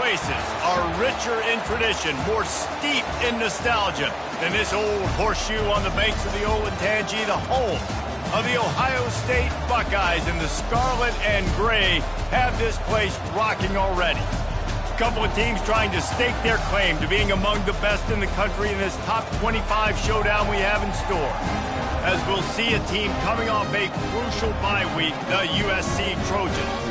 places are richer in tradition, more steeped in nostalgia than this old horseshoe on the banks of the Olentangy, the home of the Ohio State Buckeyes. And the scarlet and gray have this place rocking already. A couple of teams trying to stake their claim to being among the best in the country in this top 25 showdown we have in store. As we'll see a team coming off a crucial bye week, the USC Trojans,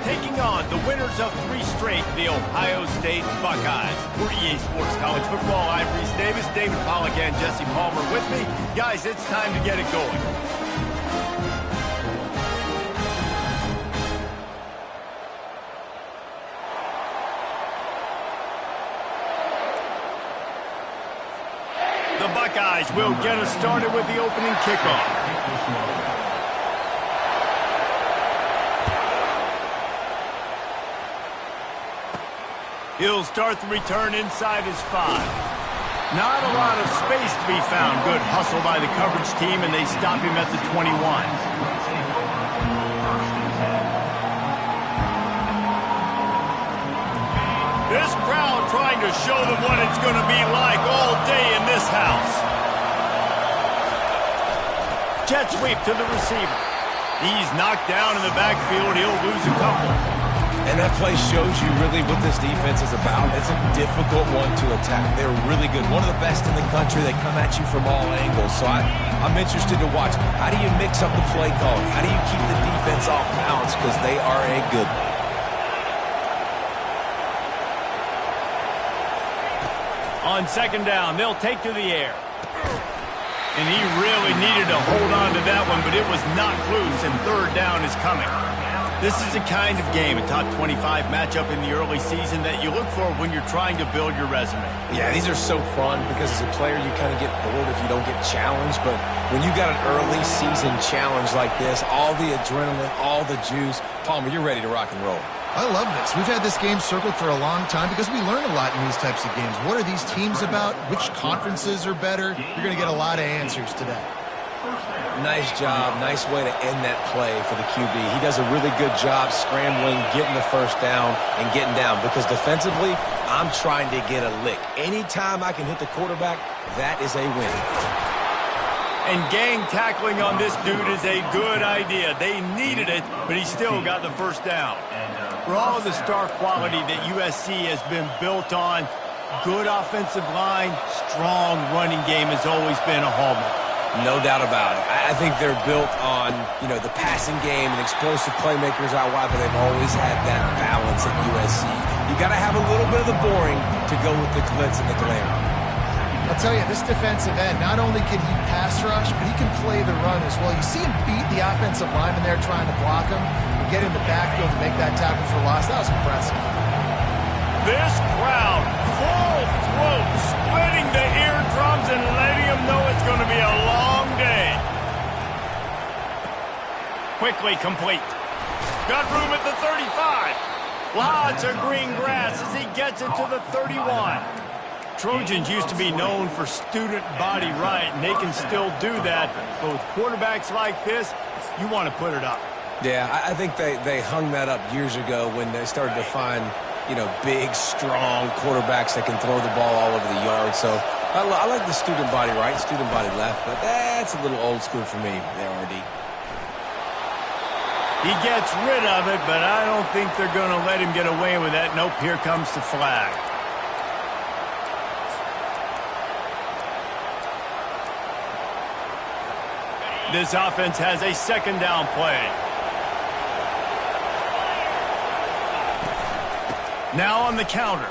taking on the winners of 3 straight, the Ohio State Buckeyes. For EA Sports College Football, I'm Reese Davis, David Pollack, and Jesse Palmer with me. Guys, it's time to get it going. The Buckeyes will get us started with the opening kickoff. He'll start the return inside his 5. Not a lot of space to be found. Good hustle by the coverage team, and they stop him at the 21. This crowd trying to show them what it's going to be like all day in this house. Jet sweep to the receiver. He's knocked down in the backfield. He'll lose a couple. And that play shows you really what this defense is about. It's a difficult one to attack. They're really good. One of the best in the country. They come at you from all angles. So I'm interested to watch. How do you mix up the play calling? How do you keep the defense off balance? Because they are a good one. On second down, they'll take to the air. And he really needed to hold on to that one, but it was knocked loose, and third down is coming. This is the kind of game, a top 25 matchup in the early season, that you look for when you're trying to build your resume. Yeah, these are so fun because as a player you kind of get bored if you don't get challenged, but when you got an early season challenge like this, all the adrenaline, all the juice, Palmer, you're ready to rock and roll. I love this. We've had this game circled for a long time because we learn a lot in these types of games. What are these teams about? Which conferences are better? You're going to get a lot of answers today. Nice job. Nice way to end that play for the QB. He does a really good job scrambling, getting the first down, and getting down. Because defensively, I'm trying to get a lick. Anytime I can hit the quarterback, that is a win. And gang tackling on this dude is a good idea. They needed it, but he still got the first down. For all of the star quality that USC has been built on, good offensive line, strong running game has always been a hallmark. No doubt about it. I think they're built on, the passing game and explosive playmakers out wide, but they've always had that balance at USC. You got to have a little bit of the boring to go with the glitz and the glamour. I'll tell you, this defensive end, not only can he pass rush, but he can play the run as well. You see him beat the offensive lineman there trying to block him and get in the backfield to make that tackle for loss. That was impressive. This crowd, full throat, splitting the eardrums and letting them know it's going to be a long day. Quickly complete. Got room at the 35. Lots of green grass as he gets it to the 31. Trojans used to be known for student body right, and they can still do that. But with quarterbacks like this, you want to put it up. Yeah, I think they hung that up years ago when they started to find, big, strong quarterbacks that can throw the ball all over the yard. So I like the student body right, student body left, but that's a little old school for me there, RD. He gets rid of it, but I don't think they're going to let him get away with that. Nope, here comes the flag. This offense has a second down play. Now on the counter.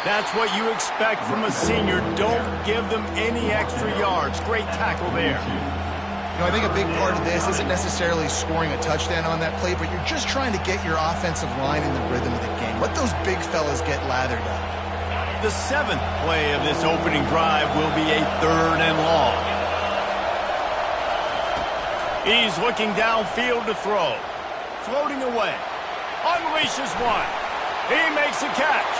That's what you expect from a senior. Don't give them any extra yards. Great tackle there. I think a big part of this isn't necessarily scoring a touchdown on that play, but you're just trying to get your offensive line in the rhythm of the game. Let those big fellas get lathered up. The 7th play of this opening drive will be a 3rd and long. He's looking downfield to throw. Floating away. Unleashes one. He makes a catch.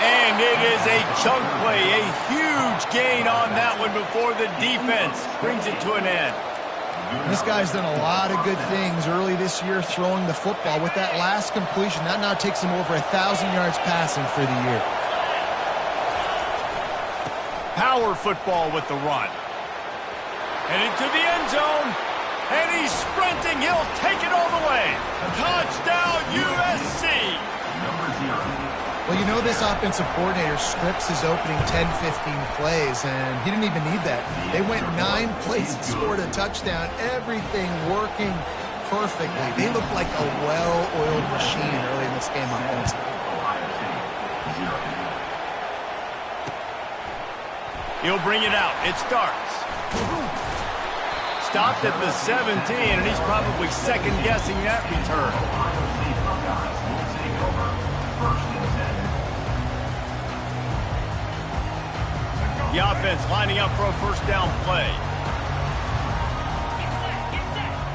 And it is a chunk play. A huge gain on that one before the defense brings it to an end. This guy's done a lot of good things early this year throwing the football. With that last completion, that now takes him over 1,000 yards passing for the year. Power football with the run. And into the end zone. And he's sprinting. He'll take it all the way. Touchdown, USC. Well, you know this offensive coordinator scripts his opening 10, 15 plays, and he didn't even need that. They went 9 plays and scored a touchdown. Everything working perfectly. They looked like a well-oiled machine early in this game offensively. He'll bring it out. It starts. Stopped at the 17, and he's probably second-guessing that return. The offense lining up for a first down play.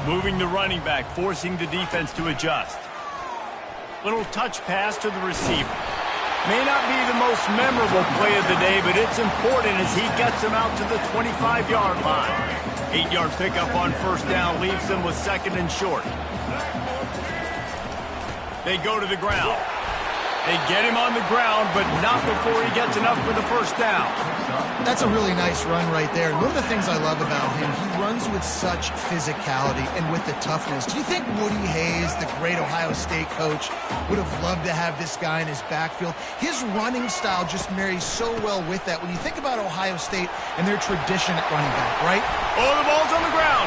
Moving the running back, forcing the defense to adjust. Little touch pass to the receiver. May not be the most memorable play of the day, but it's important as he gets him out to the 25-yard line. 8-yard pickup on first down leaves them with second and short. They go to the ground. They get him on the ground, but not before he gets enough for the first down. That's a really nice run right there. One of the things I love about him, he runs with such physicality and with the toughness. Do you think Woody Hayes, the great Ohio State coach, would have loved to have this guy in his backfield? His running style just marries so well with that. When you think about Ohio State and their tradition at running back, right? Oh, the ball's on the ground.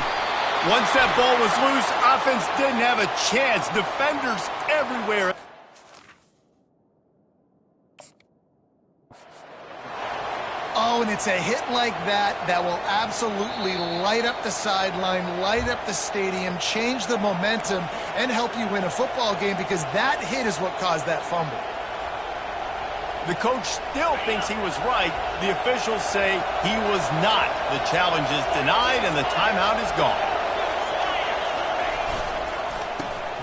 Once that ball was loose, offense didn't have a chance. Defenders everywhere. Oh, and it's a hit like that that will absolutely light up the sideline, light up the stadium, change the momentum, and help you win a football game, because that hit is what caused that fumble. The coach still thinks he was right. The officials say he was not. The challenge is denied, and the timeout is gone.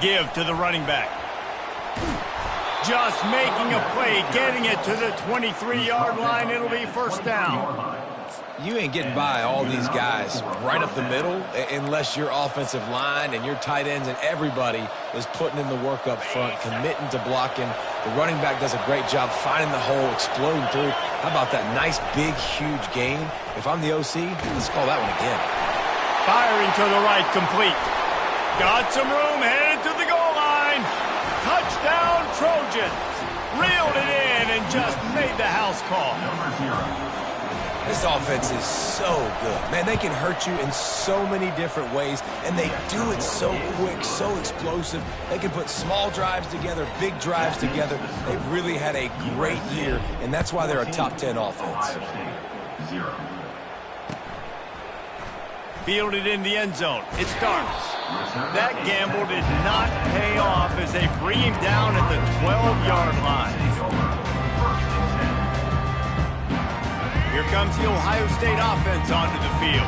Give to the running back. Just making a play, getting it to the 23-yard line. It'll be first down. You ain't getting by all these guys right up the middle unless your offensive line and your tight ends and everybody is putting in the work up front, committing to blocking. The running back does a great job finding the hole, exploding through. How about that nice, big, huge gain? If I'm the OC, let's call that one again. Firing to the right, complete. Got some room, headed to the goal line. Touchdown, Trojans. Reeled it in and just made the house call. This offense is so good. Man, they can hurt you in so many different ways, and they do it so quick, so explosive. They can put small drives together, big drives together. They've really had a great year, and that's why they're a top 10 offense. Fielded in the end zone. It starts. That gamble did not pay off as they bring him down at the 12-yard line. Here comes the Ohio State offense onto the field.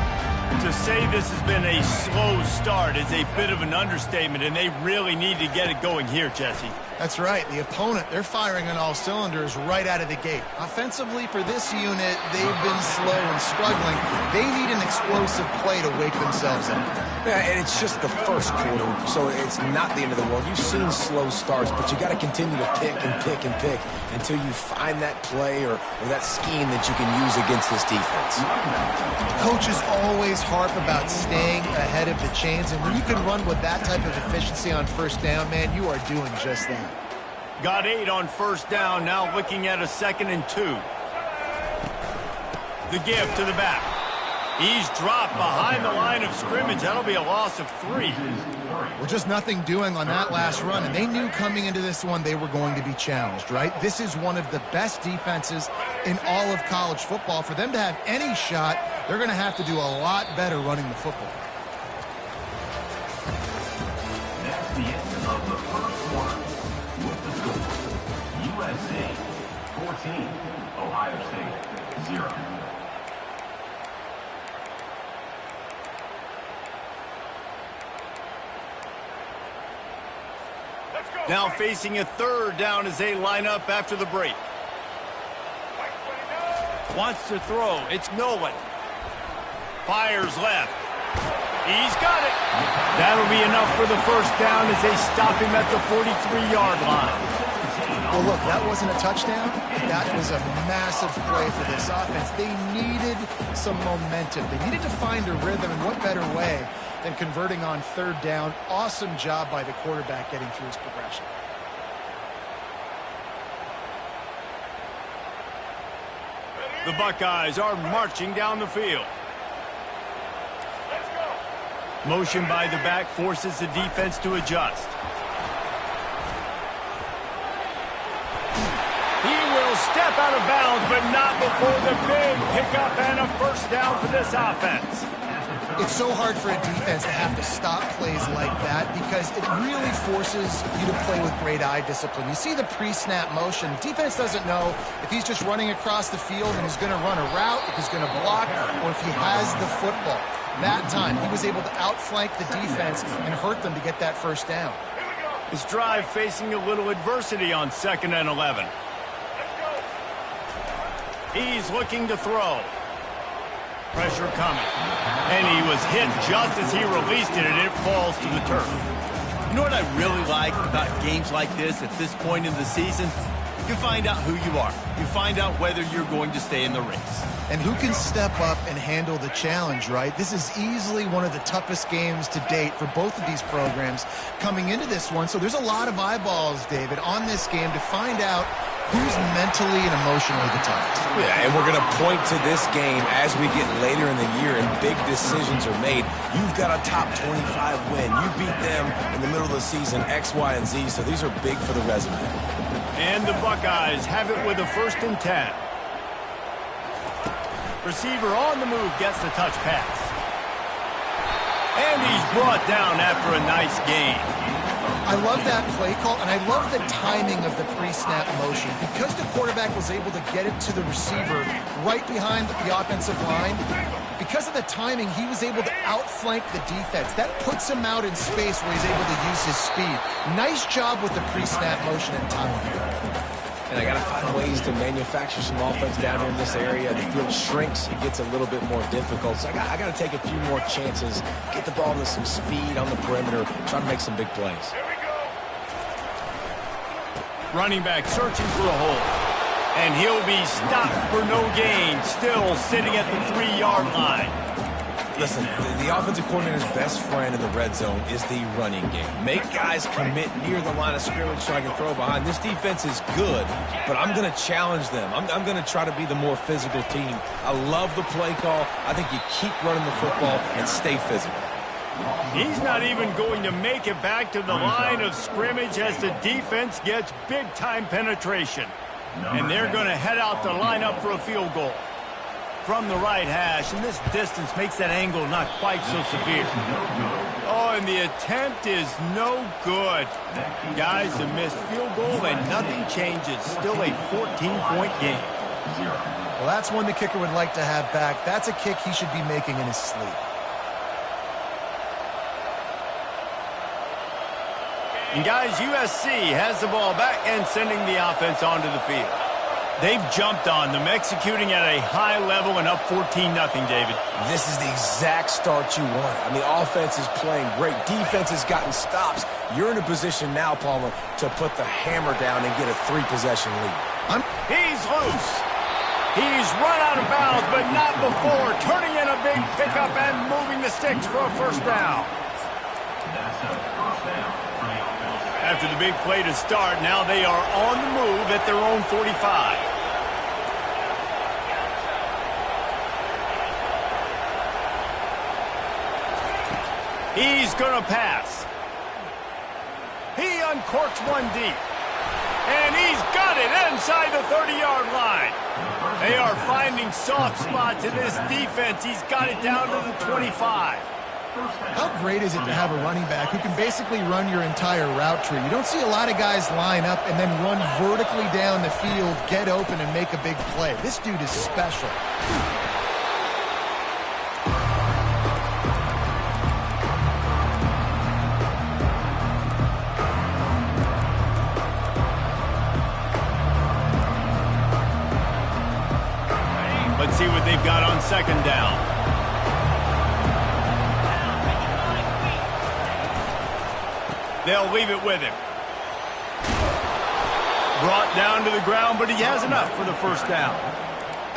To say this has been a slow start is a bit of an understatement, and they really need to get it going here, Jesse. That's right. The opponent, they're firing on all cylinders right out of the gate. Offensively, for this unit, they've been slow and struggling. They need an explosive play to wake themselves up. Yeah, and it's just the first quarter, so it's not the end of the world. You've seen slow starts, but you got to continue to pick and pick and pick until you find that play or that scheme that you can use against this defense. Coaches always harp about staying ahead of the chains, and when you can run with that type of efficiency on first down, man, you are doing just that. Got 8 on first down, now looking at a 2nd and 2. The give to the back. He's dropped behind the line of scrimmage. That'll be a loss of 3. Well, just nothing doing on that last run, and they knew coming into this one they were going to be challenged, right? This is one of the best defenses in all of college football. For them to have any shot, they're going to have to do a lot better running the football. That's the end of the first quarter. With the score, USC 14, Ohio State 0. Now facing a 3rd down as they line up after the break. Wants to throw. It's Nolan. Fires left. He's got it. That'll be enough for the first down as they stop him at the 43-yard line. Well, look, that wasn't a touchdown. That was a massive play for this offense. They needed some momentum. They needed to find a rhythm, and what better way than converting on third down. Awesome job by the quarterback getting through his progression. The Buckeyes are marching down the field. Motion by the back forces the defense to adjust. He will step out of bounds, but not before the big pickup and a first down for this offense. It's so hard for a defense to have to stop plays like that because it really forces you to play with great eye discipline. You see the pre-snap motion. Defense doesn't know if he's just running across the field and he's going to run a route, if he's going to block, or if he has the football. That time, he was able to outflank the defense and hurt them to get that first down. His drive facing a little adversity on 2nd and 11. He's looking to throw. Pressure coming. And he was hit just as he released it, and it falls to the turf. You know what I really like about games like this at this point in the season? You find out who you are. You find out whether you're going to stay in the race. And who can step up and handle the challenge, right? This is easily one of the toughest games to date for both of these programs coming into this one. So there's a lot of eyeballs, David, on this game to find out who's mentally and emotionally the toughest. Yeah, and we're going to point to this game as we get later in the year and big decisions are made. You've got a top 25 win. You beat them in the middle of the season, X, Y, and Z, so these are big for the resume. And the Buckeyes have it with a 1st and 10. Receiver on the move gets the touch pass. And he's brought down after a nice gain. I love that play call, and I love the timing of the pre-snap motion. Because the quarterback was able to get it to the receiver right behind the offensive line, because of the timing, he was able to outflank the defense. That puts him out in space where he's able to use his speed. Nice job with the pre-snap motion and timing. And I got to find ways to manufacture some offense down here in this area. The field shrinks, it gets a little bit more difficult. So I got to take a few more chances, get the ball with some speed on the perimeter, try to make some big plays. Running back searching for a hole. And he'll be stopped for no gain, still sitting at the 3-yard line. Listen, the offensive coordinator's best friend in the red zone is the running game. Make guys commit near the line of scrimmage so I can throw behind. This defense is good, but I'm going to challenge them. I'm going to try to be the more physical team. I love the play call. I think you keep running the football and stay physical. He's not even going to make it back to the line of scrimmage as the defense gets big-time penetration. And they're going to head out to line up for a field goal. From the right hash, and this distance makes that angle not quite so severe. Oh, and the attempt is no good. Guys, a missed field goal, and nothing changes. Still a 14-point game. Well, that's one the kicker would like to have back. That's a kick he should be making in his sleep. And guys, USC has the ball back and sending the offense onto the field. They've jumped on them, executing at a high level and up 14-0, David. This is the exact start you want. I mean, offense is playing great. Defense has gotten stops. You're in a position now, Palmer, to put the hammer down and get a 3-possession lead. He's loose. He's run out of bounds, but not before turning in a big pickup and moving the sticks for a first down. After the big play to start, now they are on the move at their own 45. He's going to pass. He uncorks one deep. And he's got it inside the 30-yard line. They are finding soft spots in this defense. He's got it down to the 25. How great is it to have a running back who can basically run your entire route tree? You don't see a lot of guys line up and then run vertically down the field, get open, and make a big play. This dude is special. Let's see what they've got on 2nd down. They'll leave it with him. Brought down to the ground, but he has enough for the first down.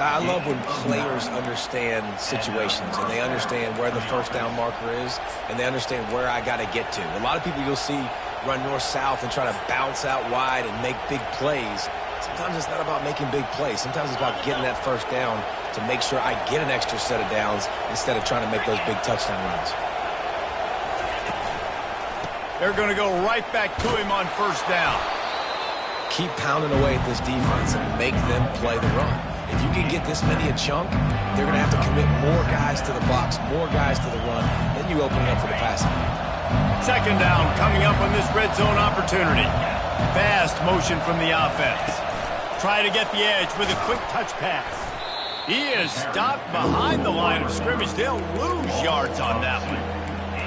I love when players understand situations and they understand where the first down marker is and they understand where I got to get to. A lot of people you'll see run north-south and try to bounce out wide and make big plays. Sometimes it's not about making big plays. Sometimes it's about getting that first down to make sure I get an extra set of downs instead of trying to make those big touchdown runs. They're going to go right back to him on first down. Keep pounding away at this defense and make them play the run. If you can get this many a chunk, they're going to have to commit more guys to the box, more guys to the run, then you open it up for the passing game. Second down coming up on this red zone opportunity. Fast motion from the offense. Try to get the edge with a quick touch pass. He is stopped behind the line of scrimmage. They'll lose yards on that one.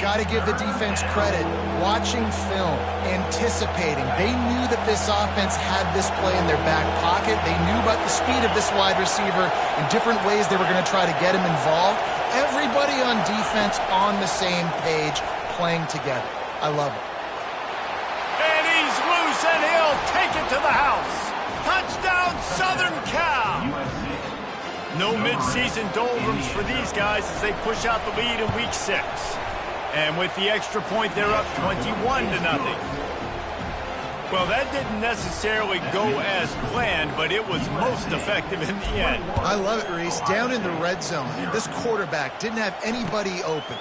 Got to give the defense credit. Watching film, anticipating. They knew that this offense had this play in their back pocket. They knew about the speed of this wide receiver and different ways they were going to try to get him involved. Everybody on defense on the same page, playing together. I love it. And he's loose, and he'll take it to the house. Touchdown, Southern Cal. No midseason doldrums for these guys as they push out the lead in Week 6. And with the extra point, they're up 21-0. Well, that didn't necessarily go as planned, but it was most effective in the end. I love it, Reese. Down in the red zone, this quarterback didn't have anybody open.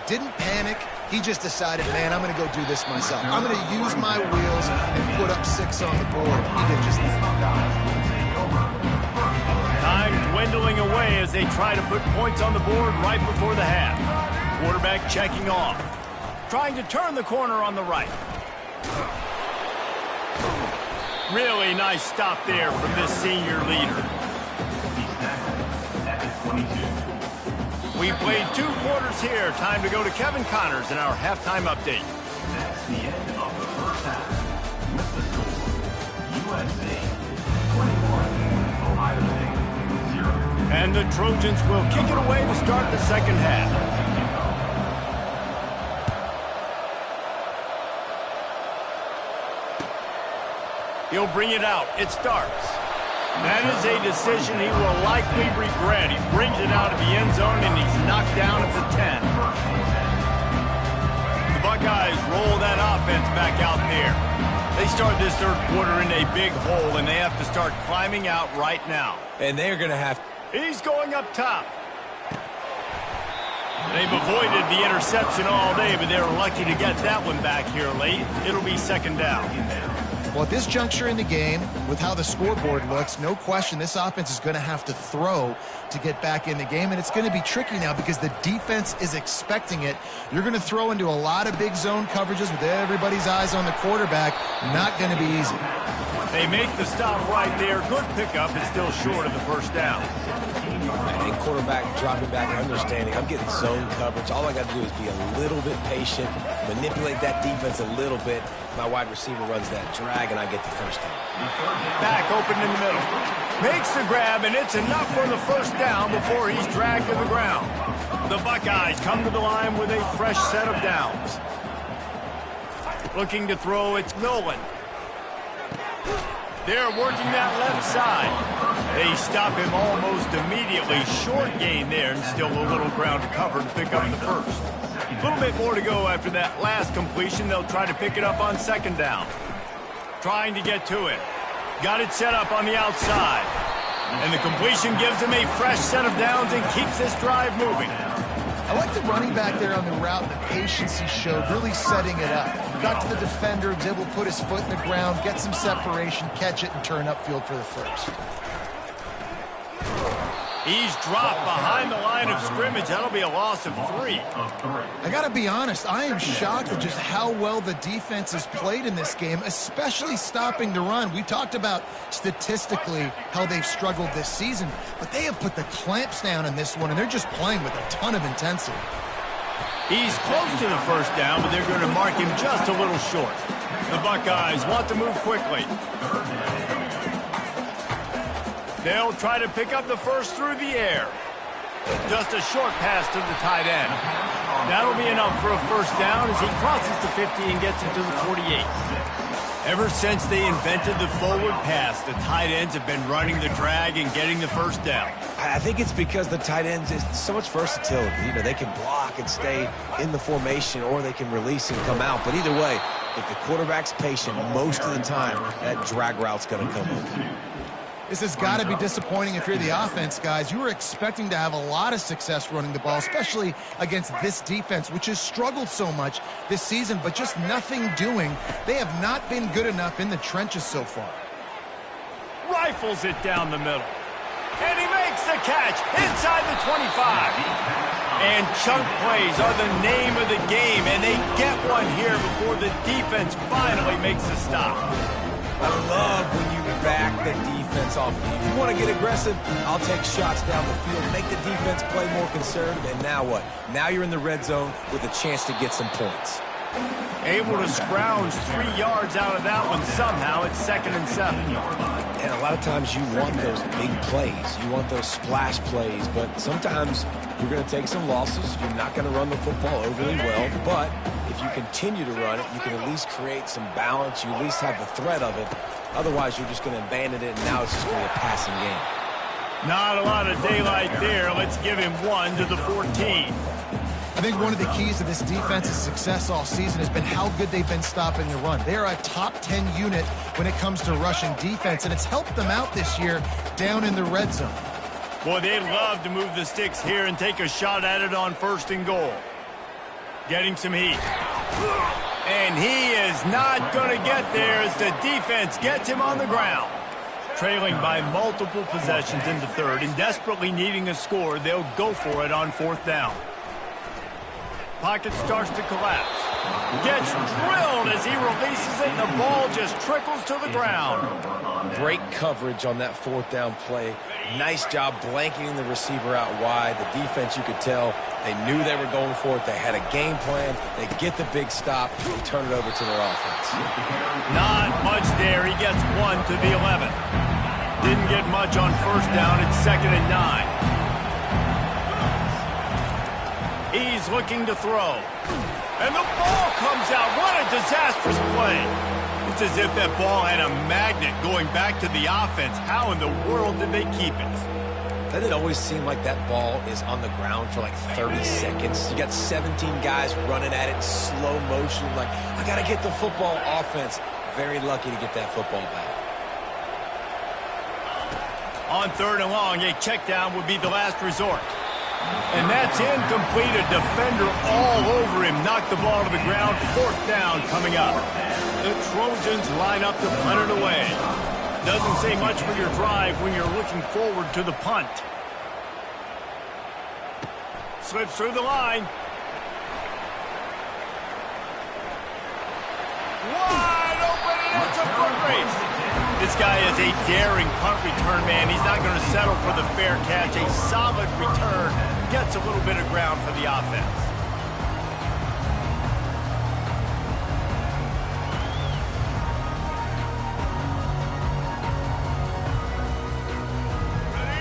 Didn't panic. He just decided, man, I'm going to go do this myself. I'm going to use my wheels and put up 6 on the board. He did just that. Time dwindling away as they try to put points on the board right before the half. Quarterback checking off. Trying to turn the corner on the right. Really nice stop there from this senior leader. We played 2 quarters here. Time to go to Kevin Connors in our halftime update. That's the end of the first half. With the score, USA 21, Ohio State 0. And the Trojans will kick it away to start the second half. He'll bring it out. It starts. That is a decision he will likely regret. He brings it out of the end zone, and he's knocked down at the 10. The Buckeyes roll that offense back out there. They start this third quarter in a big hole, and they have to start climbing out right now. And they're going to have... He's going up top. They've avoided the interception all day, but they're lucky to get that one back here late. It'll be second down. Well, at this juncture in the game, with how the scoreboard looks, no question this offense is going to have to throw to get back in the game, and it's going to be tricky now because the defense is expecting it. You're going to throw into a lot of big zone coverages with everybody's eyes on the quarterback. Not going to be easy. They make the stop right there. Good pickup. It's still short of the first down. And quarterback dropping back, understanding I'm getting zone coverage. All I got to do is be a little bit patient, manipulate that defense a little bit. My wide receiver runs that drag, and I get the first down. Back open in the middle. Makes the grab, and it's enough for the first down before he's dragged to the ground. The Buckeyes come to the line with a fresh set of downs. Looking to throw, it's Nolan. They're working that left side. They stop him almost immediately. Short gain there, and still a little ground to cover to pick up the first. A little bit more to go after that last completion. They'll try to pick it up on second down. Trying to get to it. Got it set up on the outside. And the completion gives him a fresh set of downs and keeps this drive moving. I like the running back there on the route and the patience he showed, really setting it up. Got to the defender, was able to put his foot in the ground, get some separation, catch it, and turn upfield for the first. He's dropped behind the line of scrimmage. That'll be a loss of 3. I got to be honest, I am shocked at just how well the defense has played in this game, especially stopping the run. We talked about statistically how they've struggled this season, but they have put the clamps down in this one, and they're just playing with a ton of intensity. He's close to the first down, but they're going to mark him just a little short. The Buckeyes want to move quickly. They'll try to pick up the first through the air. Just a short pass to the tight end. That'll be enough for a first down as he crosses the 50 and gets it to the 48. Ever since they invented the forward pass, the tight ends have been running the drag and getting the first down. I think it's because the tight ends is so much versatility. You know, they can block and stay in the formation, or they can release and come out. But either way, if the quarterback's patient most of the time, that drag route's going to come open. This has got to be disappointing if you're the offense, guys. You were expecting to have a lot of success running the ball, especially against this defense, which has struggled so much this season, but just nothing doing. They have not been good enough in the trenches so far. Rifles it down the middle. And he makes the catch inside the 25. And chunk plays are the name of the game, and they get one here before the defense finally makes a stop. I love when you back the defense off. If you want to get aggressive, I'll take shots down the field, make the defense play more conservative, and now what? Now you're in the red zone with a chance to get some points. Able to scrounge 3 yards out of that one somehow. It's 2nd and 7. And a lot of times you want those big plays. You want those splash plays, but sometimes you're going to take some losses. You're not going to run the football overly well, but if you continue to run it, you can at least create some balance. You at least have the threat of it. Otherwise, you're just going to abandon it, and now it's just going to be a passing game. Not a lot of daylight there. Let's give him 1 to the 14. I think one of the keys to this defense's success all season has been how good they've been stopping the run. They're a top 10 unit when it comes to rushing defense, and it's helped them out this year down in the red zone. Boy, they'd love to move the sticks here and take a shot at it on 1st and goal. Getting some heat. And he is not going to get there as the defense gets him on the ground. Trailing by multiple possessions in the 3rd and desperately needing a score, they'll go for it on 4th down. Pocket starts to collapse. Gets drilled as he releases it, and the ball just trickles to the ground. Great coverage on that 4th down play. Nice job blanketing the receiver out wide. The defense, you could tell, they knew they were going for it. They had a game plan. They get the big stop. They turn it over to their offense. Not much there. He gets 1 to the 11. Didn't get much on 1st down. It's 2nd and 9. He's looking to throw. And the ball comes out. What a disastrous play. It's as if that ball had a magnet going back to the offense. How in the world did they keep it? Doesn't it always seem like that ball is on the ground for like 30 seconds? You got 17 guys running at it in slow motion. Like, I got to get the football. Offense, very lucky to get that football back. On 3rd and long, a check down would be the last resort. And that's incomplete. A defender all over him. Knocked the ball to the ground. 4th down coming up. The Trojans line up to punt it away. Doesn't say much for your drive when you're looking forward to the punt. Slips through the line. Wide open, and it's a foot race. This guy is a daring punt return man. He's not going to settle for the fair catch. A solid return. Gets a little bit of ground for the offense.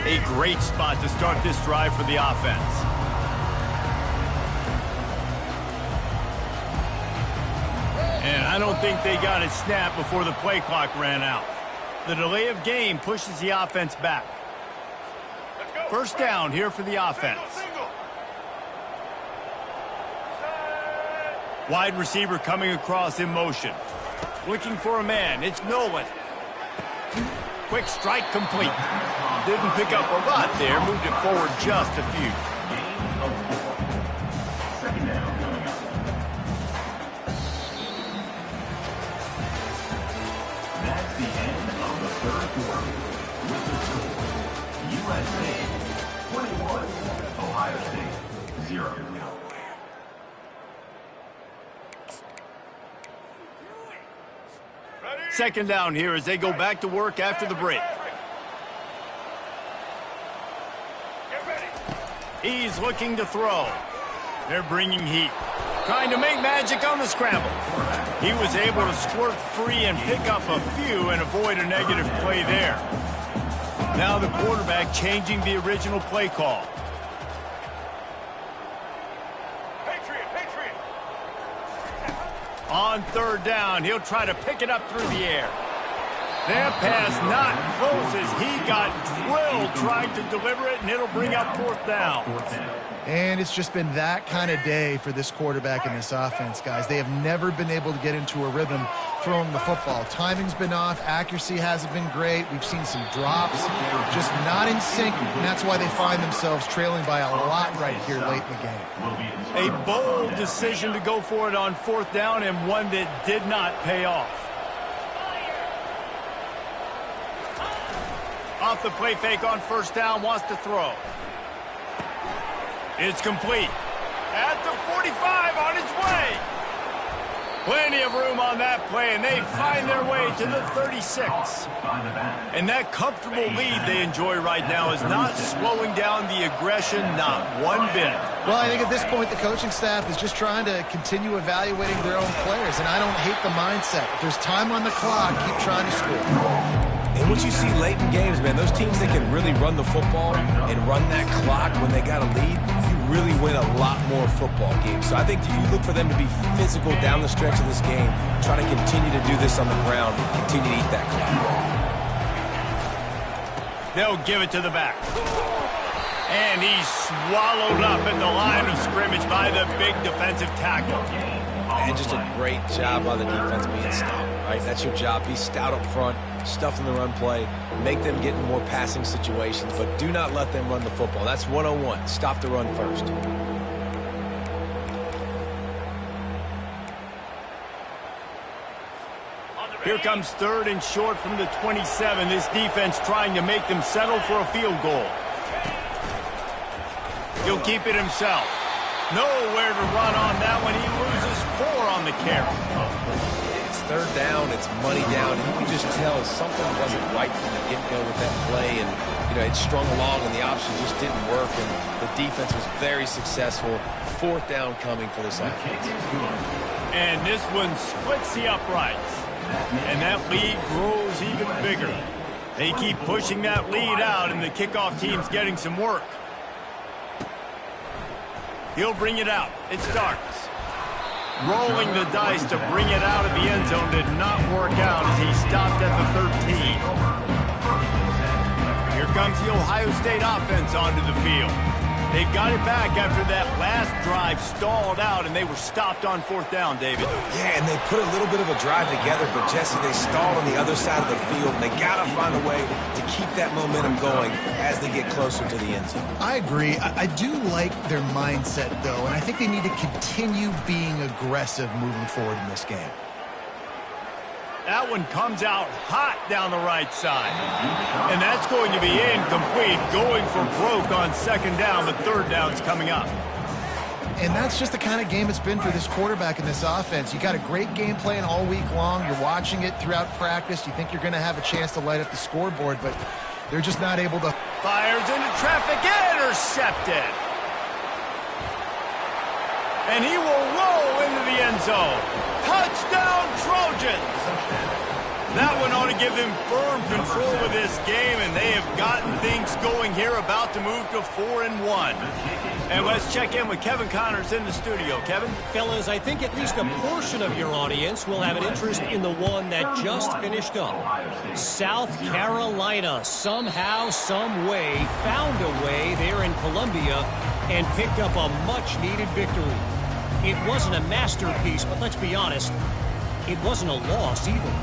A great spot to start this drive for the offense. And I don't think they got it snapped before the play clock ran out. The delay of game pushes the offense back. 1st down here for the offense. Wide receiver coming across in motion. Looking for a man. It's Nolan. Quick strike complete. Didn't pick up a lot there. Moved it forward just a few. That's the end of the 3rd quarter. With the score, USA 21, Ohio State 0. 2nd down here as they go back to work after the break. He's looking to throw. They're bringing heat. Trying to make magic on the scramble. He was able to squirt free and pick up a few and avoid a negative play there. Now the quarterback changing the original play call. On third down, he'll try to pick it up through the air. That pass not close as he got drilled trying to deliver it, and it'll bring up fourth down. And it's just been that kind of day for this quarterback and this offense, guys. They have never been able to get into a rhythm throwing the football. Timing's been off. Accuracy hasn't been great. We've seen some drops, just not in sync, and that's why they find themselves trailing by a lot right here late in the game. A bold decision to go for it on fourth down, and one that did not pay off. Off the play fake on first down, wants to throw. It's complete. At the 45, on its way. Plenty of room on that play, and they find their way to the 36. And that comfortable lead they enjoy right now is not slowing down the aggression, not one bit. Well, I think at this point the coaching staff is just trying to continue evaluating their own players, and I don't hate the mindset. If there's time on the clock, keep trying to score. And what you see late in games, man, those teams that can really run the football and run that clock when they got a lead, you really win a lot more football games. So I think you look for them to be physical down the stretch of this game, try to continue to do this on the ground, continue to eat that clock. They'll give it to the back. And he's swallowed up at the line of scrimmage by the big defensive tackle. And just a great job by the defense being stout, right? That's your job. Be stout up front, stuff in the run play, make them get in more passing situations, but do not let them run the football. That's 101. Stop the run first. Here comes third and short from the 27. This defense trying to make them settle for a field goal. He'll keep it himself. Nowhere to run on that one. He loses 4 on the carry. It's third down. It's money down. And you can just tell something wasn't right from the get-go with that play. And, you know, it strung along and the option just didn't work. And the defense was very successful. Fourth down coming for this offense. And this one splits the uprights. And that lead grows even bigger. They keep pushing that lead out, and the kickoff team's getting some work. He'll bring it out. It starts. Rolling the dice to bring it out of the end zone did not work out as he stopped at the 13. Here comes the Ohio State offense onto the field. They've got it back after that last drive stalled out, and they were stopped on fourth down, David. Yeah, and they put a little bit of a drive together, but, Jesse, they stalled on the other side of the field, and they got to find a way to keep that momentum going as they get closer to the end zone. I agree. I do like their mindset, though, and I think they need to continue being aggressive moving forward in this game. That one comes out hot down the right side. And that's going to be incomplete, going for broke on second down, but third down's coming up. And that's just the kind of game it's been for this quarterback and this offense. You got a great game plan all week long. You're watching it throughout practice. You think you're going to have a chance to light up the scoreboard, but they're just not able to. Fires into traffic, intercepted. And he will roll into the end zone. Touchdown, Trojans! That one ought to give them firm control of this game, and they have gotten things going here, about to move to 4-1. And let's check in with Kevin Connors in the studio. Kevin? Fellas, I think at least a portion of your audience will have an interest in the one that just finished up. South Carolina, somehow, some way, found a way there in Columbia and picked up a much-needed victory. It wasn't a masterpiece, but let's be honest, it wasn't a loss either.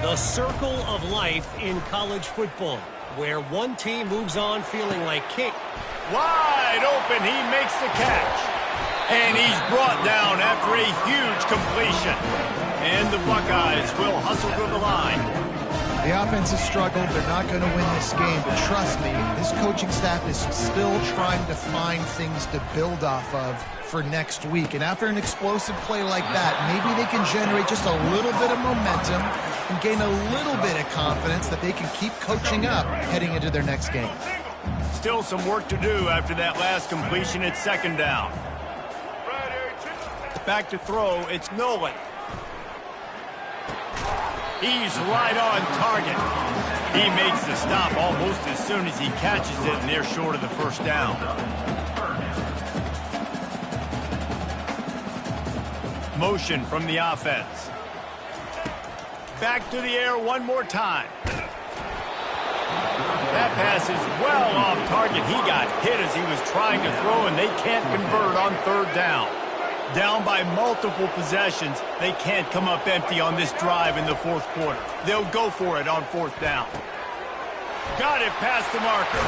The circle of life in college football, where one team moves on feeling like king. Wide open, he makes the catch. And he's brought down after a huge completion. And the Buckeyes will hustle to the line. The offense has struggled. They're not going to win this game, but trust me, this coaching staff is still trying to find things to build off of for next week. And after an explosive play like that, maybe they can generate just a little bit of momentum and gain a little bit of confidence that they can keep coaching up heading into their next game. Still some work to do after that last completion at second down. Back to throw, it's Nolan. He's right on target. He makes the stop almost as soon as he catches it, and they're short of the first down. motion from the offense. Back to the air one more time. That pass is well off target. He got hit as he was trying to throw, and they can't convert on third down. Down by multiple possessions, they can't come up empty on this drive in the fourth quarter. They'll go for it on fourth down. Got it past the marker.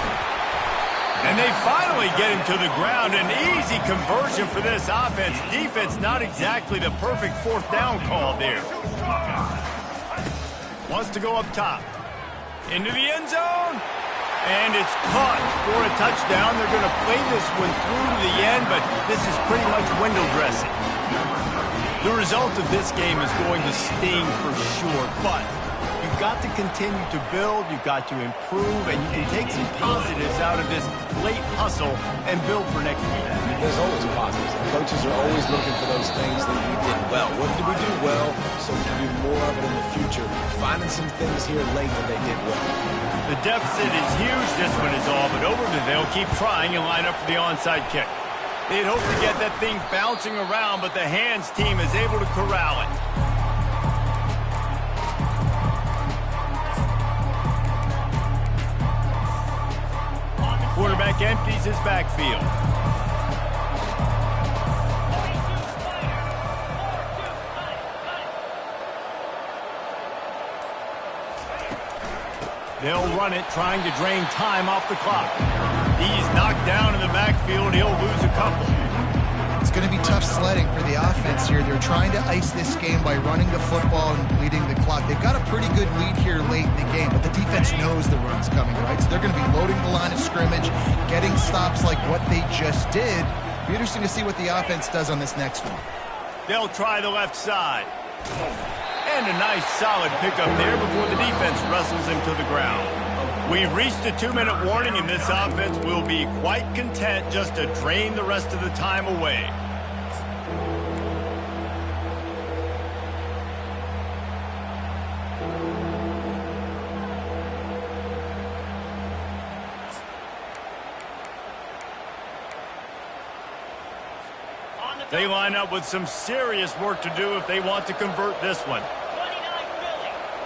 And they finally get him to the ground. An easy conversion for this offense. Defense, not exactly the perfect fourth down call there. Wants to go up top. Into the end zone. And it's caught for a touchdown. They're going to play this one through to the end, but this is pretty much window dressing. The result of this game is going to sting for sure, but you've got to continue to build, you've got to improve, and you can take some positives out of this late hustle and build for next week. There's always positives. The coaches are always looking for those things that we did well. What did we do well so we can do more of it in the future? Finding some things here late that they did well. The deficit is huge, this one is all, but Overton, they'll keep trying and line up for the onside kick. They'd hope to get that thing bouncing around, but the hands team is able to corral it. Quarterback empties his backfield. They'll run it, trying to drain time off the clock. He's knocked down in the backfield. He'll lose a couple. It's going to be tough sledding for the offense here. They're trying to ice this game by running the football and bleeding the clock. They've got a pretty good lead here late in the game, but the defense knows the run's coming, right? So they're going to be loading the line of scrimmage, getting stops like what they just did. Be interesting to see what the offense does on this next one. They'll try the left side. And a nice solid pickup there before the defense wrestles him to the ground. We've reached a 2-minute warning, and this offense will be quite content just to drain the rest of the time away. They line up with some serious work to do if they want to convert this one.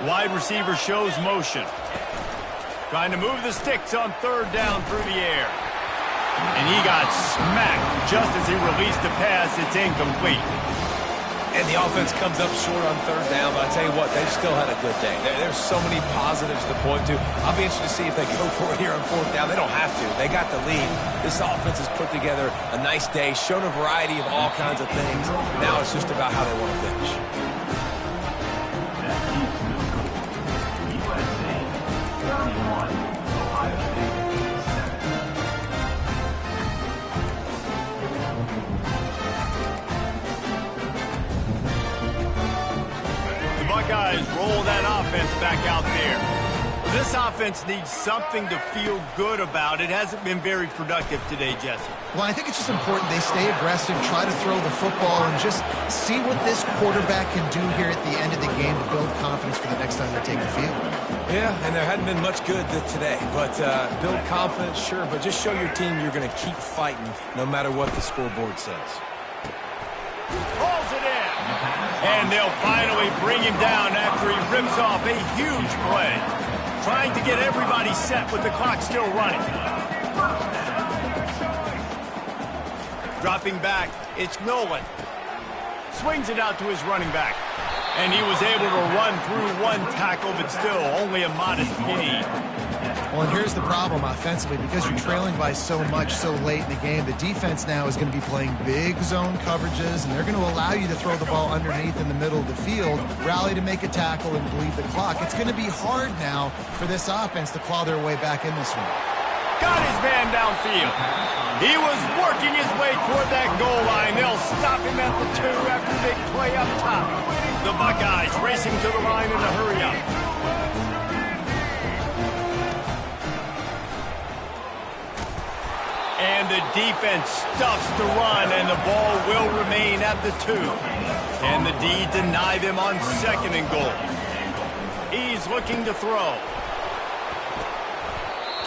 Wide receiver shows motion. Trying to move the sticks on third down through the air. And he got smacked just as he released the pass. It's incomplete. And the offense comes up short on third down, but I tell you what, they've still had a good day. There's so many positives to point to. I'll be interested to see if they go for it here on fourth down. They don't have to. They got the lead. This offense has put together a nice day, shown a variety of all kinds of things. Now it's just about how they want to finish. USA 31, Ohio State 7. Buckeyes roll that offense back out there. This offense needs something to feel good about. It hasn't been very productive today, Jesse. Well, I think it's just important they stay aggressive, try to throw the football, and just see what this quarterback can do here at the end of the game to build confidence for the next time they take the field. Yeah, and there hadn't been much good today. But build confidence, sure, but just show your team you're going to keep fighting no matter what the scoreboard says. Pulls it in. And they'll finally bring him down after he rips off a huge play. Trying to get everybody set with the clock still running. Dropping back, it's Nolan. Swings it out to his running back. And he was able to run through one tackle, but still only a modest gain. Well, and here's the problem offensively. Because you're trailing by so much so late in the game, the defense now is going to be playing big zone coverages, and they're going to allow you to throw the ball underneath in the middle of the field, rally to make a tackle, and bleed the clock. It's going to be hard now for this offense to claw their way back in this one. Got his man downfield. He was working his way toward that goal line. They'll stop him at the 2 after a big play up top. The Buckeyes racing to the line in a hurry up. And the defense stuffs the run, and the ball will remain at the 2. Can the D deny them on 2nd and goal? He's looking to throw.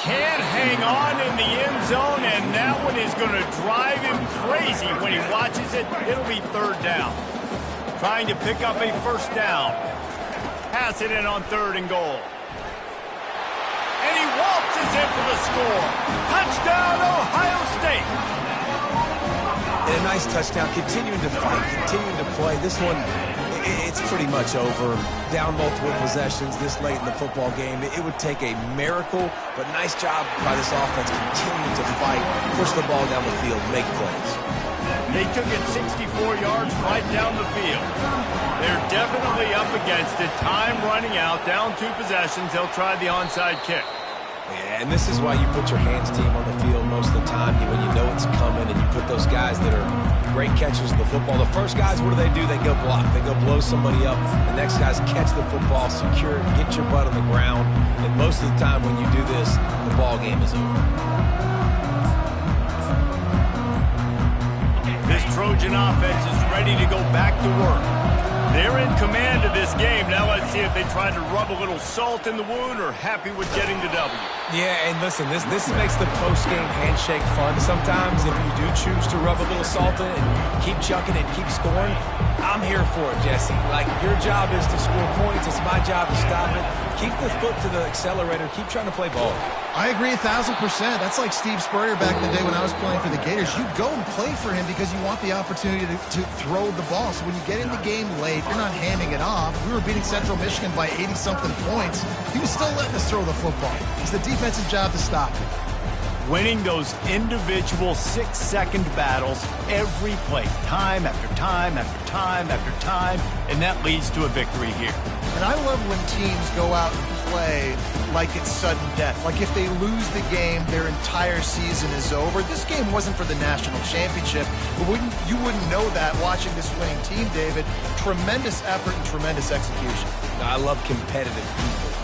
Can't hang on in the end zone, and that one is going to drive him crazy when he watches it. It'll be 3rd down. trying to pick up a first down. Pass it in on 3rd and goal. And he waltzes in for the score. Touchdown, Ohio State. And a nice touchdown, continuing to fight, continuing to play. This one, it's pretty much over. Down multiple possessions this late in the football game. It would take a miracle, but nice job by this offense continuing to fight, push the ball down the field, make plays. They took it 64 yards right down the field. They're definitely up against it. Time running out, down 2 possessions. They'll try the onside kick. Yeah, and this is why you put your hands team on the field most of the time when you know it's coming, and you put those guys that are great catchers of the football. The first guys, what do? They go block. They go blow somebody up. The next guys catch the football, secure it, get your butt on the ground. And most of the time when you do this, the ball game is over. This Trojan offense is ready to go back to work. They're in command of this game. Now let's see if they try to rub a little salt in the wound or happy with getting the W. Yeah, and listen, this makes the post-game handshake fun sometimes. If you do choose to rub a little salt in and keep chucking and keep scoring, I'm here for it, Jesse. Like, your job is to score points. It's my job to stop it. Keep the foot to the accelerator. Keep trying to play ball. I agree 1,000%. That's like Steve Spurrier back in the day when I was playing for the Gators. You go and play for him because you want the opportunity to throw the ball. So when you get in the game late, you're not handing it off. We were beating Central Michigan by 80-something points. He was still letting us throw the football. It's the defense's job to stop it. Winning those individual 6-second battles every play, time after time after time after time, and that leads to a victory here. And I love when teams go out and play like it's sudden death. Like if they lose the game, their entire season is over. This game wasn't for the national championship, but you wouldn't know that watching this winning team, David. Tremendous effort and tremendous execution. I love competitive people.